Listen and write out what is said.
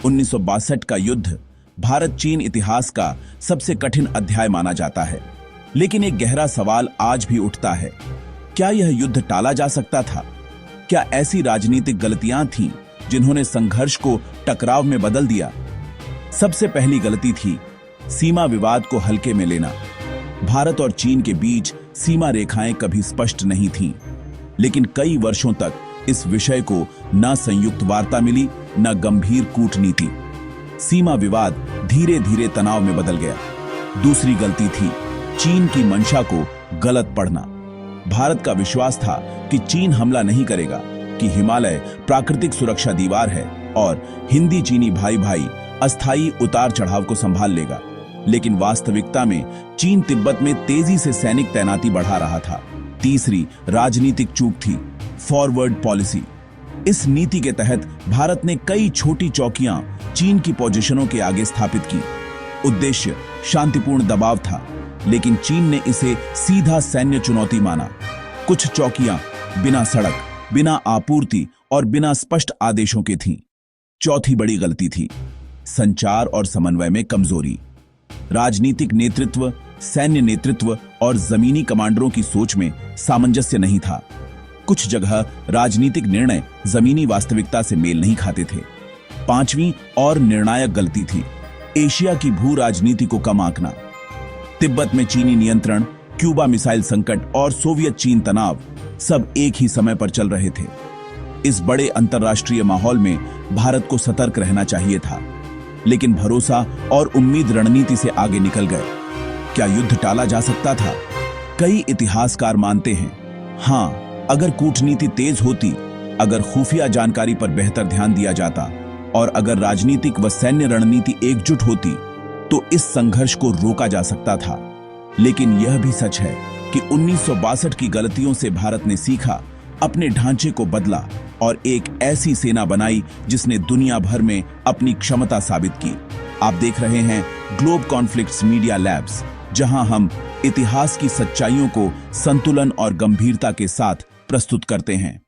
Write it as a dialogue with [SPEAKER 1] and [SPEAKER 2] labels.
[SPEAKER 1] 1962 का युद्ध भारत चीन इतिहास का सबसे कठिन अध्याय माना जाता है। लेकिन एक गहरा सवाल आज भी उठता है, क्या यह युद्ध टाला जा सकता था? क्या ऐसी राजनीतिक गलतियां थीं जिन्होंने संघर्ष को टकराव में बदल दिया? सबसे पहली गलती थी सीमा विवाद को हल्के में लेना। भारत और चीन के बीच सीमा रेखाएं कभी स्पष्ट नहीं थीं, लेकिन कई वर्षों तक इस विषय को न संयुक्त वार्ता मिली न गंभीर कूटनीति। सीमा विवाद धीरे धीरे तनाव में बदल गया। दूसरी गलती थी चीन की मंशा को गलत पढ़ना। भारत का विश्वास था कि चीन हमला नहीं करेगा, कि हिमालय प्राकृतिक सुरक्षा दीवार है और हिंदी चीनी भाई भाई अस्थायी उतार चढ़ाव को संभाल लेगा। लेकिन वास्तविकता में चीन तिब्बत में तेजी से सैनिक तैनाती बढ़ा रहा था। तीसरी राजनीतिक चूक थी फॉरवर्ड पॉलिसी। इस नीति के तहत भारत ने कई छोटी चौकियां चीन की पोजीशनों के आगे स्थापित की। उद्देश्य शांतिपूर्ण दबाव था, लेकिन चीन ने इसे सीधा सैन्य चुनौती माना। कुछ चौकियां बिना सड़क, बिना आपूर्ति और बिना स्पष्ट आदेशों के थीं। चौथी बड़ी गलती थी संचार और समन्वय में कमजोरी। राजनीतिक नेतृत्व, सैन्य नेतृत्व और जमीनी कमांडरों की सोच में सामंजस्य नहीं था। कुछ जगह राजनीतिक निर्णय जमीनी वास्तविकता से मेल नहीं खाते थे। पांचवीं और निर्णायक गलती थी एशिया की भू राजनीति को कम आंकना। तिब्बत में चीनी नियंत्रण, क्यूबा मिसाइल संकट और सोवियत चीन तनाव सब एक ही समय पर चल रहे थे। इस बड़े अंतर्राष्ट्रीय माहौल में भारत को सतर्क रहना चाहिए था, लेकिन भरोसा और उम्मीद रणनीति से आगे निकल गए। क्या युद्ध टाला जा सकता था? कई इतिहासकार मानते हैं, हां, अगर कूटनीति तेज होती, अगर खुफिया जानकारी पर बेहतर ध्यान दिया जाता और अगर राजनीतिक व सैन्य रणनीति एकजुट होती तो इस संघर्ष को रोका जा सकता था। लेकिन यह भी सच है कि 1962 की गलतियों से भारत ने सीखा, अपने ढांचे को बदला और एक ऐसी सेना बनाई जिसने दुनिया भर में अपनी क्षमता साबित की। आप देख रहे हैं ग्लोब कॉन्फ्लिक्ट्स मीडिया लैब्स, जहां हम इतिहास की सच्चाइयों को संतुलन और गंभीरता के साथ प्रस्तुत करते हैं।